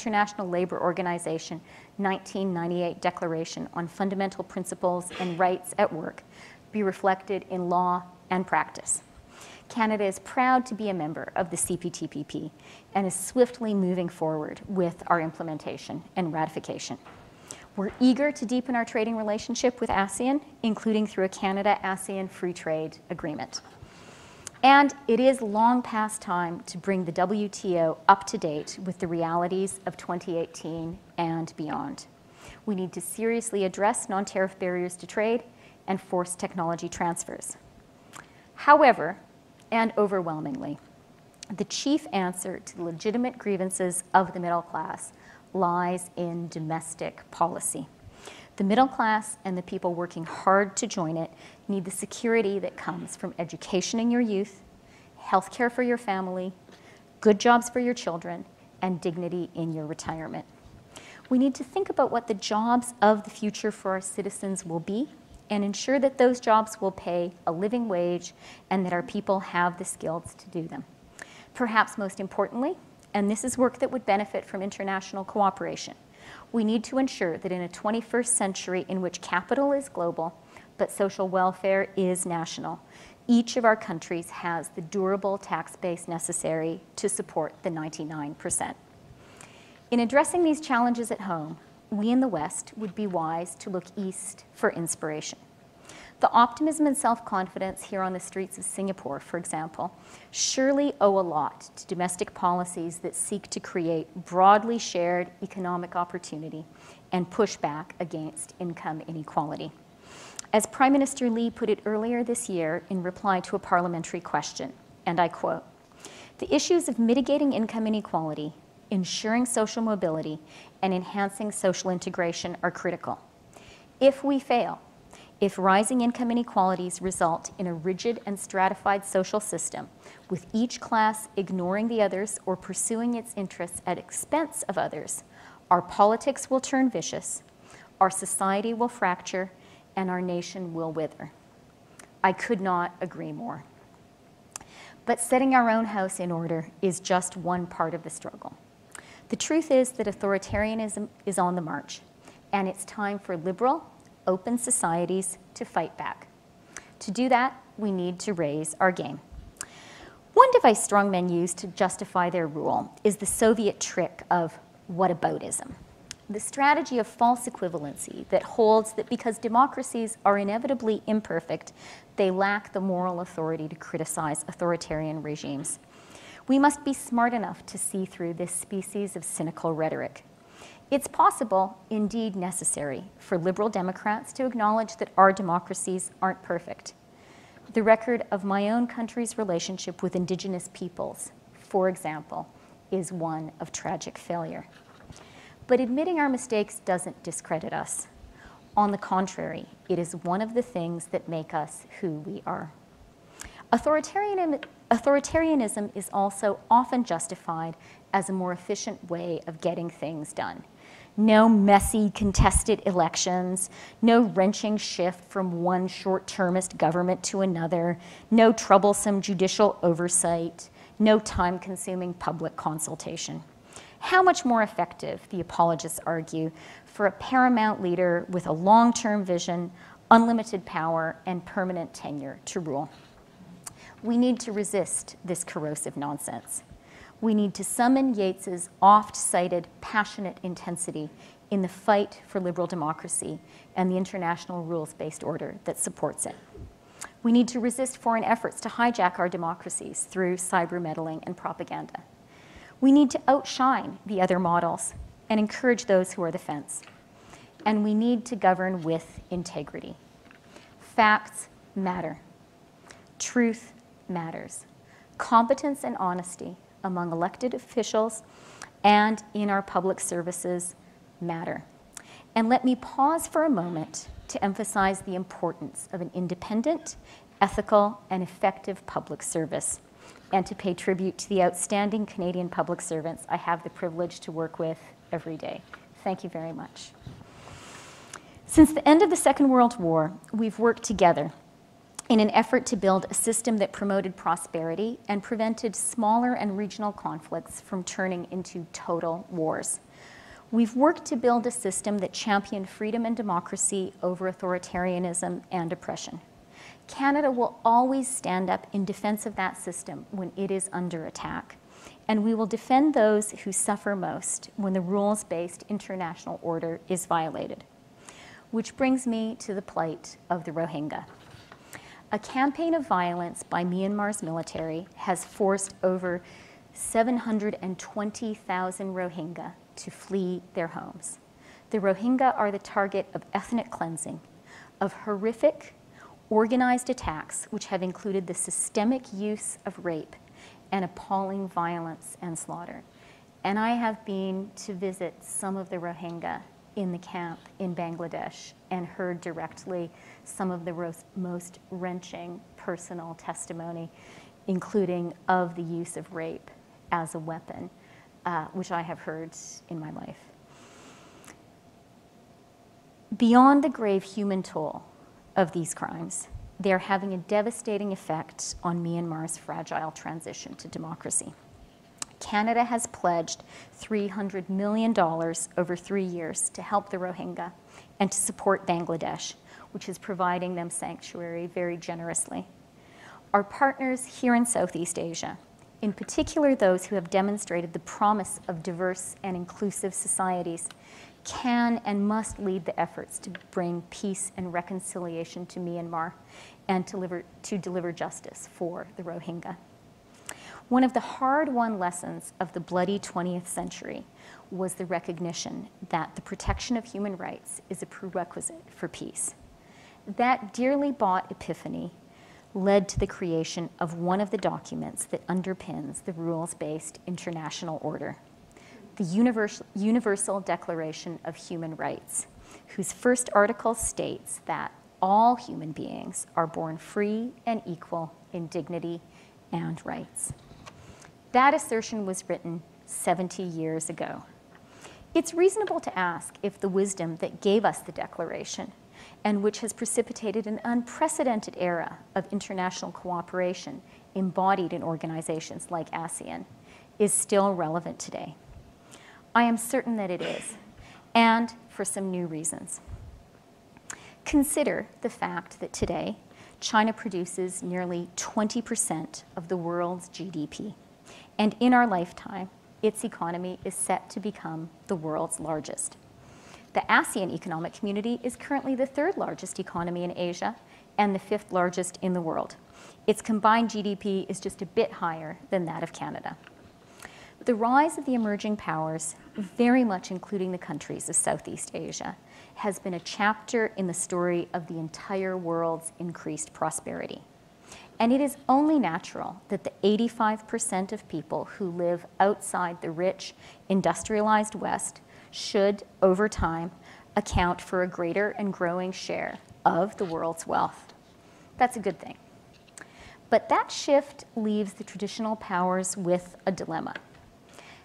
International Labor Organization 1998 Declaration on Fundamental Principles and Rights at Work be reflected in law and practice. Canada is proud to be a member of the CPTPP and is swiftly moving forward with our implementation and ratification. We're eager to deepen our trading relationship with ASEAN, including through a Canada-ASEAN Free Trade Agreement. And it is long past time to bring the WTO up to date with the realities of 2018 and beyond. We need to seriously address non-tariff barriers to trade and forced technology transfers. However, and overwhelmingly, the chief answer to the legitimate grievances of the middle class lies in domestic policy. The middle class and the people working hard to join it need the security that comes from education in your youth, health care for your family, good jobs for your children, and dignity in your retirement. We need to think about what the jobs of the future for our citizens will be and ensure that those jobs will pay a living wage and that our people have the skills to do them. Perhaps most importantly, and this is work that would benefit from international cooperation, we need to ensure that in a 21st century in which capital is global, but social welfare is national, each of our countries has the durable tax base necessary to support the 99%. In addressing these challenges at home, we in the West would be wise to look east for inspiration. The optimism and self-confidence here on the streets of Singapore, for example, surely owe a lot to domestic policies that seek to create broadly shared economic opportunity and push back against income inequality. As Prime Minister Lee put it earlier this year in reply to a parliamentary question, and I quote, "The issues of mitigating income inequality, ensuring social mobility, and enhancing social integration are critical. If we fail, if rising income inequalities result in a rigid and stratified social system, with each class ignoring the others or pursuing its interests at expense of others, our politics will turn vicious, our society will fracture, and our nation will wither." I could not agree more. But setting our own house in order is just one part of the struggle. The truth is that authoritarianism is on the march, and it's time for liberal, open societies to fight back. To do that, we need to raise our game. One device strongmen use to justify their rule is the Soviet trick of whataboutism, the strategy of false equivalency that holds that because democracies are inevitably imperfect, they lack the moral authority to criticize authoritarian regimes. We must be smart enough to see through this species of cynical rhetoric. It's possible, indeed necessary, for liberal Democrats to acknowledge that our democracies aren't perfect. The record of my own country's relationship with Indigenous peoples, for example, is one of tragic failure. But admitting our mistakes doesn't discredit us. On the contrary, it is one of the things that make us who we are. Authoritarianism is also often justified as a more efficient way of getting things done. No messy, contested elections, no wrenching shift from one short-termist government to another, no troublesome judicial oversight, no time-consuming public consultation. How much more effective, the apologists argue, for a paramount leader with a long-term vision, unlimited power, and permanent tenure to rule. We need to resist this corrosive nonsense. We need to summon Yeats's oft-cited passionate intensity in the fight for liberal democracy and the international rules-based order that supports it. We need to resist foreign efforts to hijack our democracies through cyber meddling and propaganda. We need to outshine the other models and encourage those who are the fence. And we need to govern with integrity. Facts matter. Truth matters. Competence and honesty among elected officials and in our public services matter. And let me pause for a moment to emphasize the importance of an independent, ethical, and effective public service, and to pay tribute to the outstanding Canadian public servants I have the privilege to work with every day. Thank you very much. Since the end of the Second World War, we've worked together in an effort to build a system that promoted prosperity and prevented smaller and regional conflicts from turning into total wars. We've worked to build a system that championed freedom and democracy over authoritarianism and oppression. Canada will always stand up in defense of that system when it is under attack, and we will defend those who suffer most when the rules-based international order is violated. Which brings me to the plight of the Rohingya. A campaign of violence by Myanmar's military has forced over 720,000 Rohingya to flee their homes. The Rohingya are the target of ethnic cleansing, of horrific, organized attacks which have included the systemic use of rape and appalling violence and slaughter. And I have been to visit some of the Rohingya in the camp in Bangladesh and heard directly some of the most wrenching personal testimony, including of the use of rape as a weapon, which I have heard in my life. Beyond the grave human toll of these crimes, they are having a devastating effect on Myanmar's fragile transition to democracy. Canada has pledged $300 million over 3 years to help the Rohingya and to support Bangladesh, which is providing them sanctuary very generously. Our partners here in Southeast Asia, in particular those who have demonstrated the promise of diverse and inclusive societies, can and must lead the efforts to bring peace and reconciliation to Myanmar and to deliver justice for the Rohingya. One of the hard-won lessons of the bloody 20th century was the recognition that the protection of human rights is a prerequisite for peace. That dearly bought epiphany led to the creation of one of the documents that underpins the rules-based international order, the Universal Declaration of Human Rights, whose first article states that all human beings are born free and equal in dignity and rights. That assertion was written 70 years ago. It's reasonable to ask if the wisdom that gave us the Declaration, and which has precipitated an unprecedented era of international cooperation embodied in organizations like ASEAN, is still relevant today. I am certain that it is, and for some new reasons. Consider the fact that today, China produces nearly 20% of the world's GDP, and in our lifetime, its economy is set to become the world's largest. The ASEAN economic community is currently the third largest economy in Asia and the fifth largest in the world. Its combined GDP is just a bit higher than that of Canada. The rise of the emerging powers, very much including the countries of Southeast Asia, has been a chapter in the story of the entire world's increased prosperity. And it is only natural that the 85% of people who live outside the rich, industrialized West should, over time, account for a greater and growing share of the world's wealth. That's a good thing. But that shift leaves the traditional powers with a dilemma.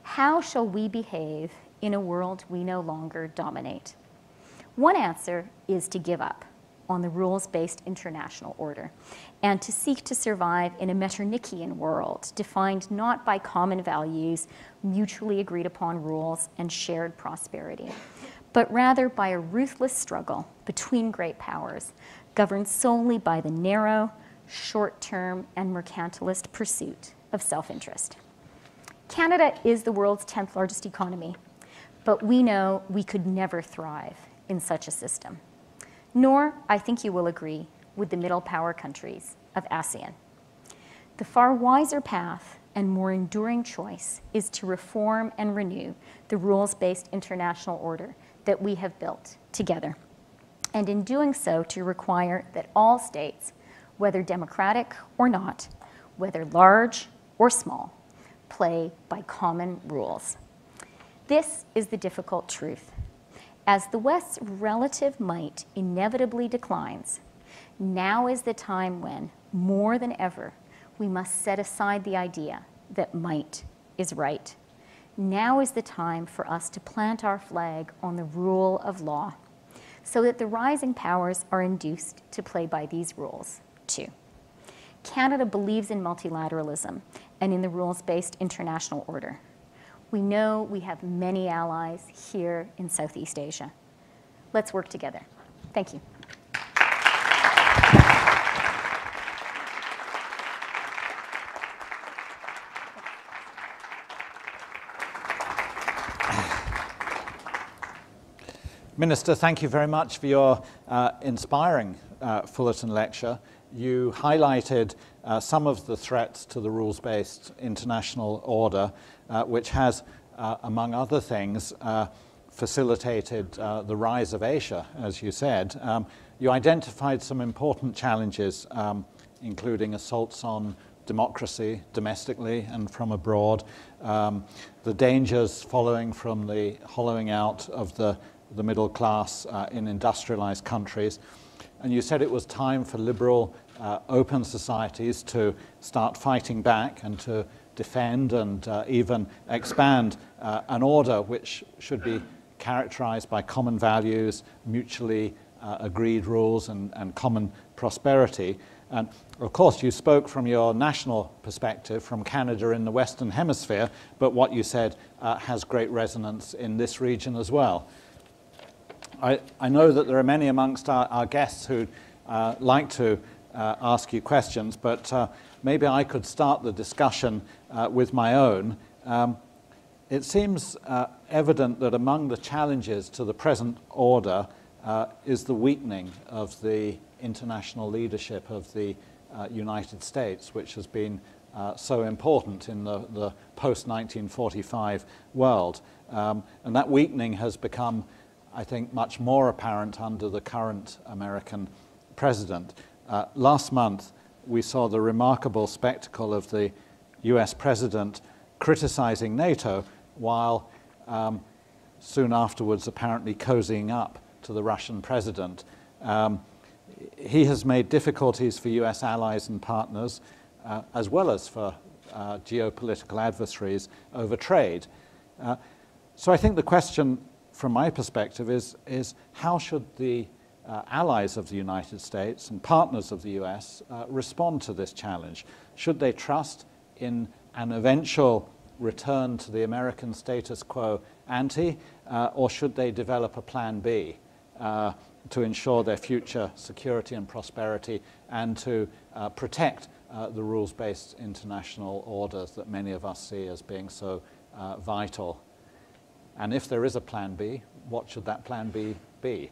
How shall we behave in a world we no longer dominate? One answer is to give up on the rules-based international order and to seek to survive in a Metternichian world defined not by common values, mutually agreed upon rules, and shared prosperity, but rather by a ruthless struggle between great powers governed solely by the narrow, short-term, and mercantilist pursuit of self-interest. Canada is the world's 10th largest economy, but we know we could never thrive in such a system. Nor, I think you will agree, with the middle power countries of ASEAN. The far wiser path and more enduring choice is to reform and renew the rules-based international order that we have built together. And in doing so, to require that all states, whether democratic or not, whether large or small, play by common rules. This is the difficult truth. As the West's relative might inevitably declines, now is the time when, more than ever, we must set aside the idea that might is right. Now is the time for us to plant our flag on the rule of law, so that the rising powers are induced to play by these rules, too. Canada believes in multilateralism and in the rules-based international order. We know we have many allies here in Southeast Asia. Let's work together. Thank you. Minister, thank you very much for your inspiring Fullerton Lecture. You highlighted some of the threats to the rules-based international order, which has, among other things, facilitated the rise of Asia, as you said. You identified some important challenges, including assaults on democracy domestically and from abroad, the dangers following from the hollowing out of the middle class in industrialized countries. And you said it was time for liberal, open societies to start fighting back and to defend and even expand an order which should be characterized by common values, mutually agreed rules, and common prosperity. And of course, you spoke from your national perspective, from Canada in the Western Hemisphere, but what you said has great resonance in this region as well. I know that there are many amongst our guests who'd like to ask you questions, but maybe I could start the discussion with my own. It seems evident that among the challenges to the present order is the weakening of the international leadership of the United States, which has been so important in the post-1945 world. And that weakening has become, I think, much more apparent under the current American president. Last month, we saw the remarkable spectacle of the US president criticizing NATO while soon afterwards apparently cozying up to the Russian president. He has made difficulties for US allies and partners, as well as for geopolitical adversaries over trade. So I think the question from my perspective is how should the allies of the United States and partners of the US respond to this challenge? Should they trust in an eventual return to the American status quo ante, or should they develop a plan B to ensure their future security and prosperity and to protect the rules-based international orders that many of us see as being so vital? And if there is a plan B, what should that plan B be?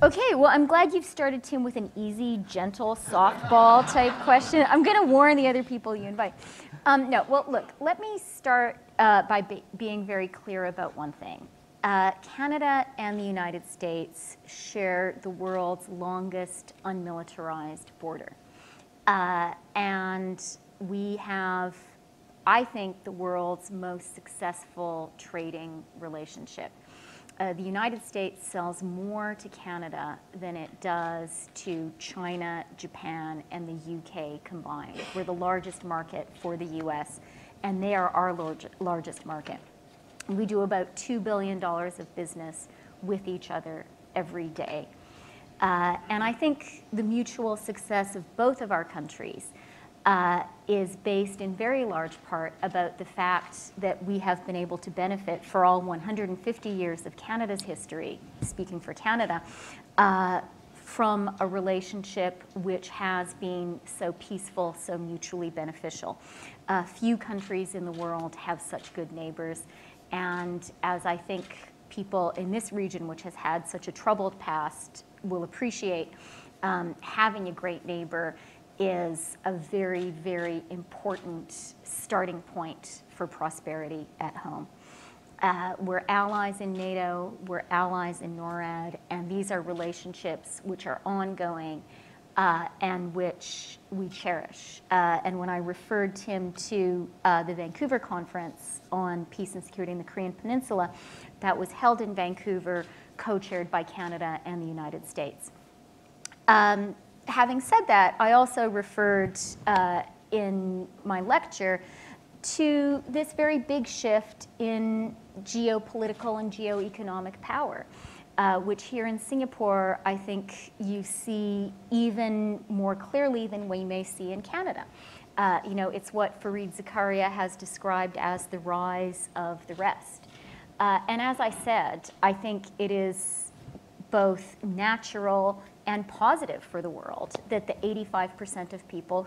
Okay, well, I'm glad you've started, Tim, with an easy, gentle, softball type question. I'm going to warn the other people you invite. No, well, look, let me start by being very clear about one thing. Canada and the United States share the world's longest unmilitarized border. And we have, I think, the world's most successful trading relationship. The United States sells more to Canada than it does to China, Japan, and the UK combined. We're the largest market for the US, and they are our largest market. We do about $2 billion of business with each other every day. And I think the mutual success of both of our countries is based in very large part about the fact that we have been able to benefit for all 150 years of Canada's history, speaking for Canada, from a relationship which has been so peaceful, so mutually beneficial. Few countries in the world have such good neighbors, and as I think people in this region, which has had such a troubled past, will appreciate, having a great neighbor is a very, very important starting point for prosperity at home. We're allies in NATO, we're allies in NORAD, and these are relationships which are ongoing and which we cherish. And when I referred, Tim, to the Vancouver Conference on Peace and Security in the Korean Peninsula, that was held in Vancouver, co-chaired by Canada and the United States. Having said that, I also referred in my lecture to this very big shift in geopolitical and geoeconomic power. which here in Singapore, I think you see even more clearly than we may see in Canada. You know, it's what Fareed Zakaria has described as the rise of the rest. And as I said, I think it is both natural and positive for the world that the 85% of people